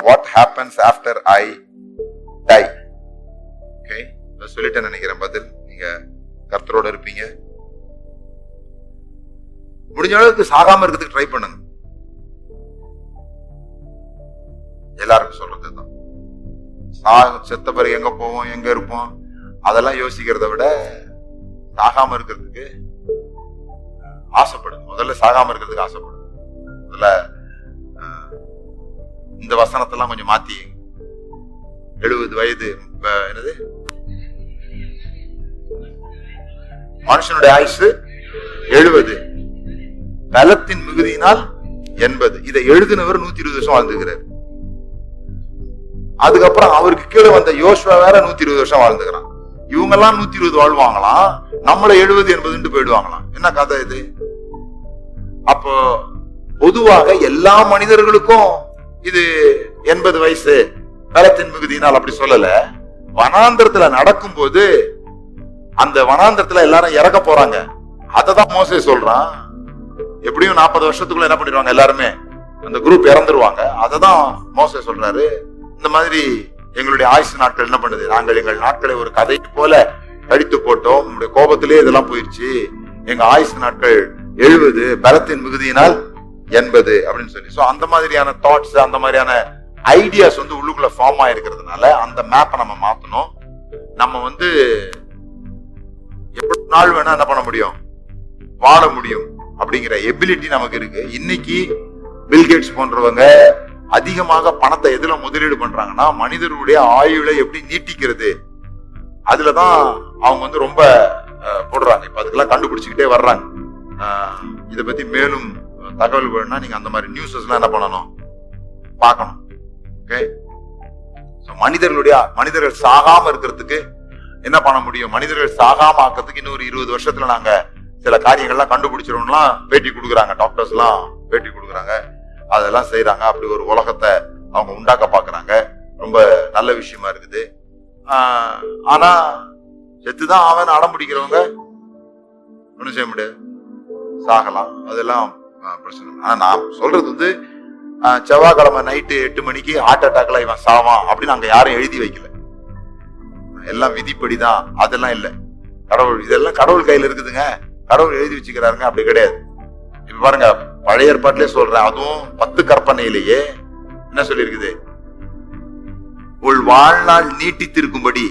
what happens after I die. Okay, சொல்லிட்டேன் நினைக்கிறேன். பதில் நீங்க கர்த்தரோட இருப்பீங்க. முடிஞ்ச அளவுக்கு சாகாம இருக்கிறதுக்கு ட்ரை பண்ணுங்க. எல்லாருக்கும் சொல்றதுதான். செத்த பிறகு எங்க போவோம், எங்க இருப்போம், அதெல்லாம் யோசிக்கிறத விட சாகாம இருக்கிறதுக்கு ஆசைப்படுங்க. முதல்ல சாகாம இருக்கிறதுக்கு ஆசைப்படுங்க. முதல்ல இந்த வசனத்தெல்லாம் கொஞ்சம் மாத்தி 70 வயது என்னது, மனுஷனுடைய ஆயுசு 70, பலத்தின் மிகுதியினால் 80. இதை எழுதினவர் 120 வருஷம் வாழ்ந்துக்கிறார். அதுக்கப்புறம் அவருக்கு கீழே வந்த யோசுவா வேற 120 வருஷம் வாழ்ந்துக்கிறான். இவங்க எல்லாம் 120 வாழ்வாங்களாம், நம்மள 70 80 போயிடுவாங்களாம். என்ன கதை இது? அப்போ பொதுவாக எல்லா மனிதர்களுக்கும் இது 80 வயசு பலத்தின் மிகுதியினால் அப்படி சொல்லல. வனாந்திரத்துல நடக்கும் போது அந்த வனாந்திரத்துல எல்லாரும் இறக்க போறாங்க. அததான் மோசே சொல்றான். எப்படியும் 40 வருஷத்துக்குள்ள என்ன பண்ணிடுவாங்க, எல்லாருமே அந்த குரூப் இறந்துருவாங்க. அததான் மோசே சொல்றாரு, இந்த மாதிரி எங்களுடைய ஆயுசு நாட்கள் என்ன பண்ணுது, நாங்கள் எங்கள் நாட்களை ஒரு கதை போல கழித்து போட்டோம், உங்களுடைய கோபத்திலே இதெல்லாம் போயிடுச்சு, எங்க ஆயுசு நாட்கள் 70, பலத்தின் மிகுதியினால் 80 அப்படின்னு சொல்லி. சோ அந்த மாதிரியான தாட்ஸ், அந்த மாதிரியான ஐடியாஸ் உள்ளுக்குள்ள ஃபார்ம் ஆயிருக்கிறதுனால அந்த மேப்பை நம்ம மாத்தணும். நம்ம எப்படி நாள் வேணா என்ன பண்ண முடியும், வாழ முடியும் அப்படிங்கிற எபிலிட்டி நமக்கு இருக்கு. இன்னைக்கு பில்கேட்ஸ் போன்றவங்க அதிகமாக பணத்தை எதுல முதலீடு பண்றாங்கன்னா, மனிதர்களுடைய ஆயுளை எப்படி நீட்டிக்கிறது அதுலதான் அவங்க ரொம்ப போடுறாங்க. இப்ப அதுக்கெல்லாம் கண்டுபிடிச்சுக்கிட்டே வர்றாங்க. இதை பத்தி மேலும் தகவல் வேணும்னா நீங்க அந்த மாதிரி நியூஸஸ் எல்லாம் என்ன பண்ணணும், பார்க்கணும். ஓகே, மனிதர்கள் சாகாம இருக்கிறதுக்கு என்ன பண்ண முடியும், மனிதர்கள் சாகாம ஆக்கிறதுக்கு இன்னொரு 20 வருஷத்துல நாங்க சில காரியங்கள்லாம் கண்டுபிடிச்சிருவோம்லாம் பேட்டி கொடுக்குறாங்க. டாக்டர்ஸ் எல்லாம் பேட்டி கொடுக்குறாங்க, அதெல்லாம் செய்யறாங்க. அப்படி ஒரு உலகத்தை அவங்க உண்டாக்க பாக்குறாங்க. ரொம்ப நல்ல விஷயமா இருக்குது. ஆனா செத்துதான் அவன் அடம் பிடிக்கிறவங்க ஒண்ணும் செய்ய முடியாது, சாகலாம், அதெல்லாம் பிரச்சனை. ஆனா நான் சொல்றது செவ்வாய்க்கிழமை நைட்டு 8 மணிக்கு ஹார்ட் அட்டாக்ல இவன் சாவான் அப்படின்னு அங்க யாரும் எழுதி வைக்கல. எல்லாம் விதிப்படிதான், அதெல்லாம் இல்ல. கடவுள், இதெல்லாம் கடவுள் கையில இருக்குதுங்க, கடவுள் எழுதி வச்சுக்கிறாருங்க, அப்படி கிடையாது. இப்ப பாருங்க, பழைய ஏற்பாட்டிலே சொல்றேன், அதுவும் 10 கற்பனையிலேயே என்ன சொல்லி இருக்குது, உன் வாழ்நாள் நீட்டித்திருக்கும்படி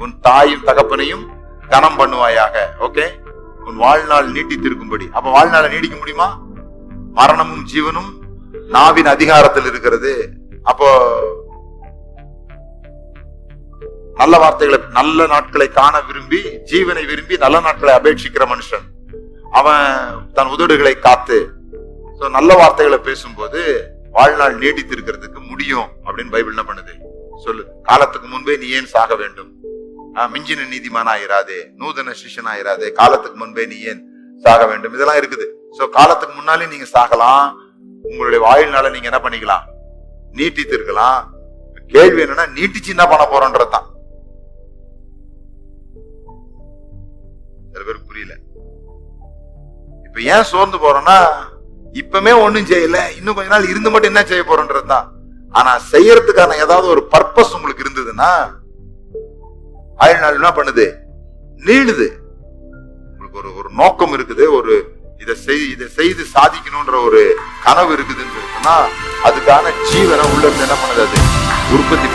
உன் தாயும் தகப்பனையும் கனம் பண்ணுவாயாக. ஓகே, உன் வாழ்நாள் நீட்டித்திருக்கும்படி. அப்ப வாழ்நாளை நீடிக்க முடியுமா? மரணமும் ஜீவனும் நாவின் அதிகாரத்தில் இருக்கிறது. அப்போ நல்ல வார்த்தைகளை, நல்ல நாட்களை காண விரும்பி, ஜீவனை விரும்பி நல்ல நாட்களை அபேட்சிக்கிற மனுஷன் அவன் தன் உதடுகளை காத்து நல்ல வார்த்தைகளை பேசும்போது வாழ்நாள் நீடித்து இருக்கிறதுக்கு முடியும் அப்படின்னு பைபிள் என்ன பண்ணுது சொல்லு. காலத்துக்கு முன்பே நீ ஏன் சாக வேண்டும், மிஞ்சின நீதிமானாயிராதே, நூதன சிஷ்யனாயிராதே, காலத்துக்கு முன்பே நீ ஏன் சாக வேண்டும், இதெல்லாம் இருக்குது. சோ காலத்துக்கு முன்னாலே நீங்க சாகலாம், உங்களுடைய வாழ்நாளை நீங்க என்ன பண்ணிக்கலாம், நீட்டித்து இருக்கலாம். கேள்வி என்னன்னா, நீட்டிச்சு என்ன பண்ண போறோன்றதுதான். சில பேருக்கு புரியல. இப்ப ஏன் சோர்ந்து போறோம்னா, இப்பமே ஒண்ணும் செய்யல, இன்னும் கொஞ்ச நாள் இருந்து மட்டும் என்ன செய்ய போறோன்றதுதான். ஆனா செய்யறதுக்கான ஏதாவது ஒரு பர்பஸ் உங்களுக்கு இருந்ததுன்னா ஆயுள் என்ன பண்ணுது, நீளுது. உங்களுக்கு ஒரு நோக்கம் இருக்குது, ஒரு இதை செய்து சாதிக்கணும்ன்ற ஒரு கனவு இருக்குதுன்னு சொன்னா அதுக்கான ஜீவனை உள்ள இருந்து என்ன பண்ணுது, அது உற்பத்தி